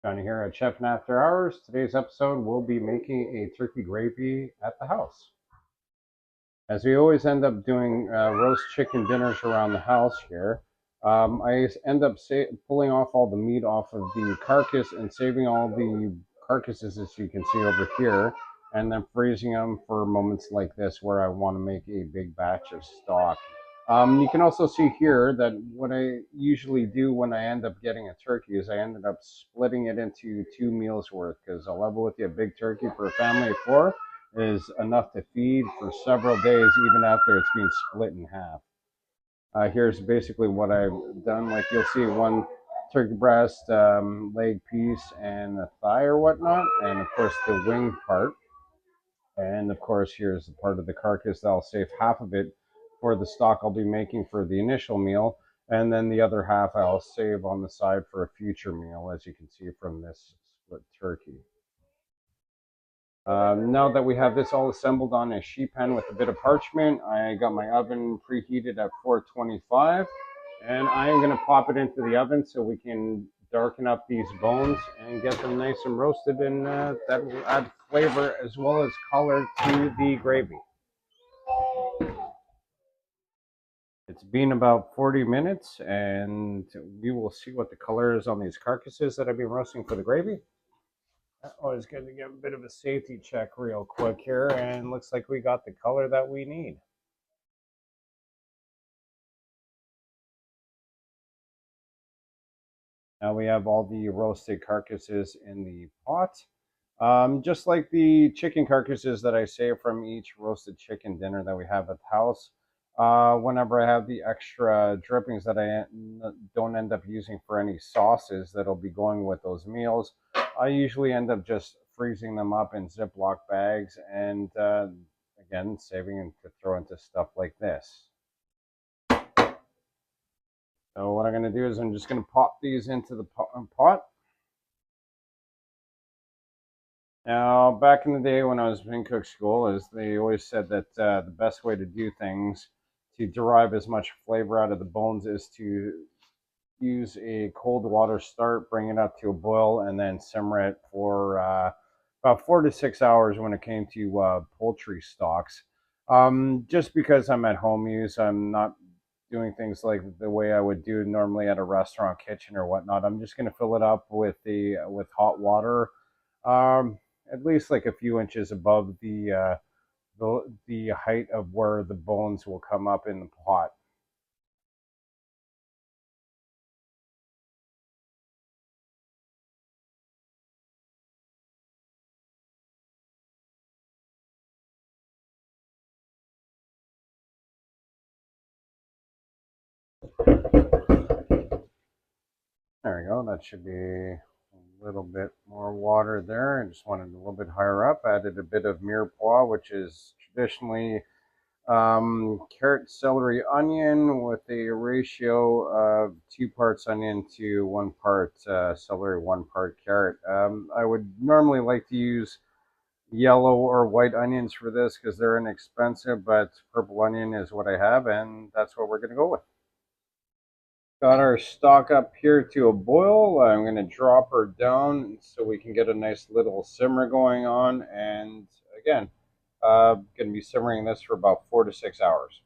Johnny here at Chef and After Hours. Today's episode, we'll be making a turkey gravy at the house. As we always end up doing roast chicken dinners around the house here, I end up pulling off all the meat off of the carcass and saving all the carcasses, as you can see over here, and then freezing them for moments like this where I want to make a big batch of stock. You can also see here that what I usually do when I end up getting a turkey is I ended up splitting it into 2 meals worth, because I'll level with you, a big turkey for a family of 4 is enough to feed for several days, even after it's been split in half. Here's basically what I've done. Like, you'll see one turkey breast, leg piece, and a thigh or whatnot, and of course the wing part. And of course, here's the part of the carcass that I'll save half of it for the stock I'll be making for the initial meal, and then the other half I'll save on the side for a future meal, as you can see from this split turkey. Now that we have this all assembled on a sheet pan with a bit of parchment, I got my oven preheated at 425, and I am going to pop it into the oven so we can darken up these bones and get them nice and roasted, and that will add flavor as well as color to the gravy. It's been about 40 minutes, and we will see what the color is on these carcasses that I've been roasting for the gravy. Always good to get a bit of a safety check real quick here, and looks like we got the color that we need. Now we have all the roasted carcasses in the pot. Just like the chicken carcasses that I save from each roasted chicken dinner that we have at the house, whenever I have the extra drippings that I don't end up using for any sauces that'll be going with those meals, I usually end up just freezing them up in Ziploc bags and again, saving them to throw into stuff like this. So what I'm going to do is I'm just going to pop these into the pot. Now, back in the day when I was in cook school, is they always said that the best way to do things to derive as much flavor out of the bones is to use a cold water start, bring it up to a boil, and then simmer it for about 4 to 6 hours when it came to poultry stocks. Just because I'm at home use, I'm not doing things like the way I would do normally at a restaurant kitchen or whatnot. I'm just going to fill it up with hot water, um, at least like a few inches above the height of where the bones will come up in the pot. There we go. That should be a little bit more water there. I just wanted a little bit higher up. Added a bit of mirepoix, which is traditionally carrot, celery, onion with a ratio of 2 parts onion to 1 part celery, 1 part carrot. I would normally like to use yellow or white onions for this because they're inexpensive, but purple onion is what I have, and that's what we're going to go with. Got our stock up here to a boil. I'm going to drop her down so we can get a nice little simmer going on. And again, going to be simmering this for about 4 to 6 hours.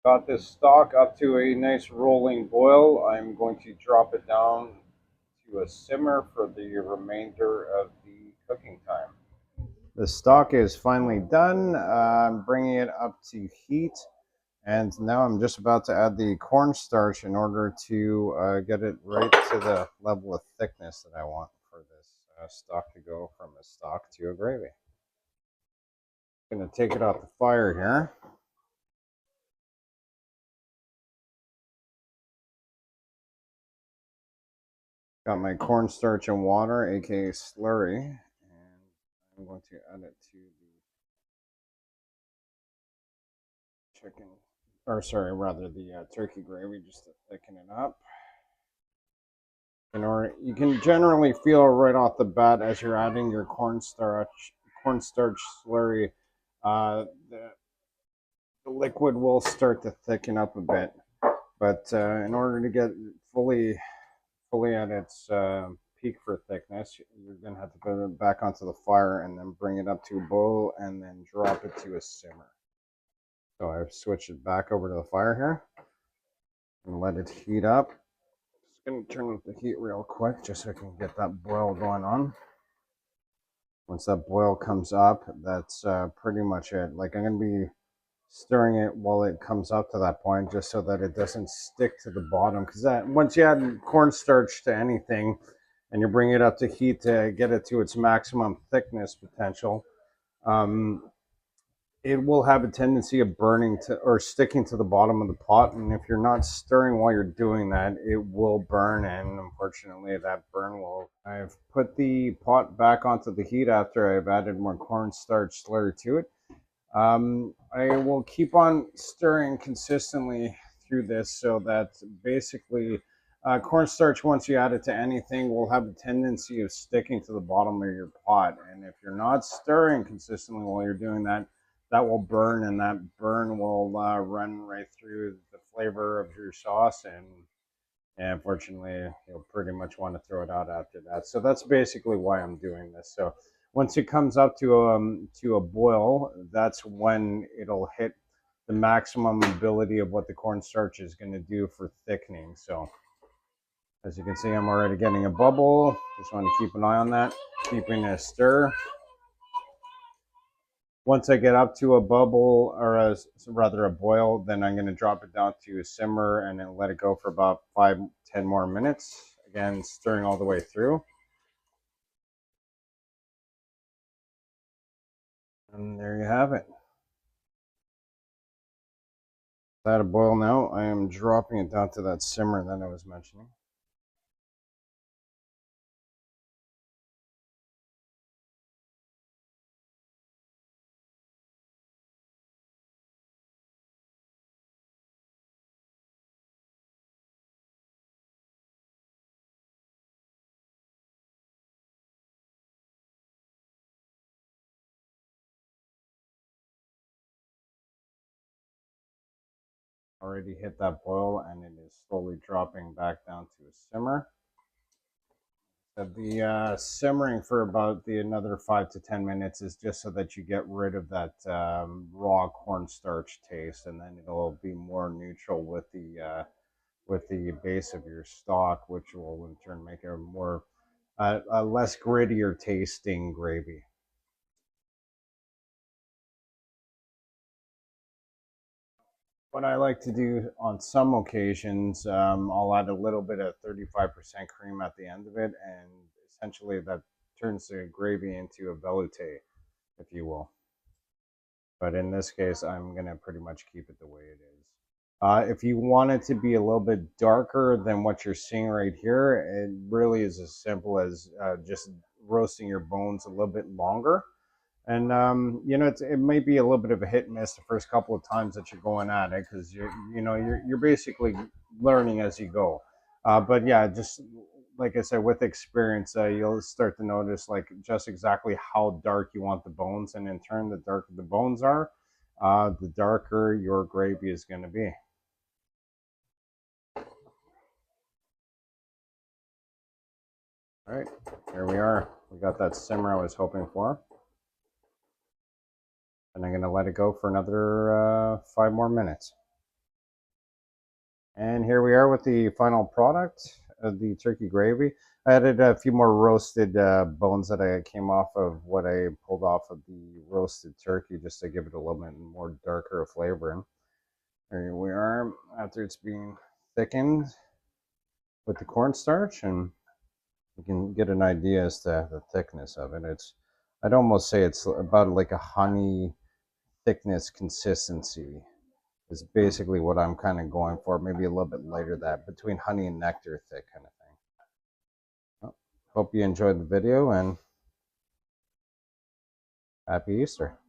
Got this stock up to a nice rolling boil. I'm going to drop it down to a simmer for the remainder of the cooking time. The stock is finally done. I'm bringing it up to heat. And now I'm just about to add the cornstarch in order to get it right to the level of thickness that I want for this stock to go from a stock to a gravy. I'm going to take it off the fire here. Got my cornstarch and water, aka slurry, and I'm going to add it to the chicken, or sorry, rather the turkey gravy, just to thicken it up. You can generally feel right off the bat as you're adding your cornstarch slurry, the liquid will start to thicken up a bit. But in order to get fully fully at its peak for thickness, you're going to have to put it back onto the fire and then bring it up to a boil and then drop it to a simmer. So I've switched it back over to the fire here and let it heat up. Just going to turn up the heat real quick just so I can get that boil going on. Once that boil comes up, that's pretty much it. Like, I'm going to be stirring it while it comes up to that point just so that it doesn't stick to the bottom, because that once you add cornstarch to anything and you bring it up to heat to get it to its maximum thickness potential, it will have a tendency of burning to or sticking to the bottom of the pot, and if you're not stirring while you're doing that, it will burn, and unfortunately that burn will. I've put the pot back onto the heat after I've added more cornstarch slurry to it. I will keep on stirring consistently through this so that basically cornstarch, once you add it to anything, will have a tendency of sticking to the bottom of your pot, and if you're not stirring consistently while you're doing that, that will burn, and that burn will run right through the flavor of your sauce, and unfortunately you'll pretty much want to throw it out after that. So that's basically why I'm doing this. So once it comes up to a boil, that's when it'll hit the maximum ability of what the cornstarch is going to do for thickening. So as you can see, I'm already getting a bubble. Just want to keep an eye on that, keeping a stir. Once I get up to a bubble, or rather a boil, then I'm going to drop it down to a simmer and then let it go for about 5-10 more minutes. Again, stirring all the way through. And there you have it. It's at a boil now. I am dropping it down to that simmer that I was mentioning. Already hit that boil and it is slowly dropping back down to a simmer. The simmering for about another 5 to 10 minutes is just so that you get rid of that raw cornstarch taste, and then it'll be more neutral with the base of your stock, which will in turn make a more a less grittier tasting gravy. What I like to do on some occasions, I'll add a little bit of 35% cream at the end of it, and essentially that turns the gravy into a velouté, if you will. But in this case, I'm going to pretty much keep it the way it is. If you want it to be a little bit darker than what you're seeing right here, it really is as simple as just roasting your bones a little bit longer. And it may be a little bit of a hit and miss the first couple of times that you're going at it, because you're basically learning as you go. But yeah, just like I said, with experience, you'll start to notice like just exactly how dark you want the bones, and in turn, the darker the bones are, the darker your gravy is going to be. All right, here we are. We got that simmer I was hoping for. And I'm going to let it go for another 5 more minutes. And here we are with the final product of the turkey gravy. I added a few more roasted bones that I came off of what I pulled off of the roasted turkey, just to give it a little bit more darker flavor in. Here we are after it's being thickened with the cornstarch, and you can get an idea as to the thickness of it. I'd almost say it's about like a honey thickness consistency is basically what I'm kind of going for. Maybe a little bit lighter, that between honey and nectar thick kind of thing. Well, hope you enjoyed the video, and happy Easter.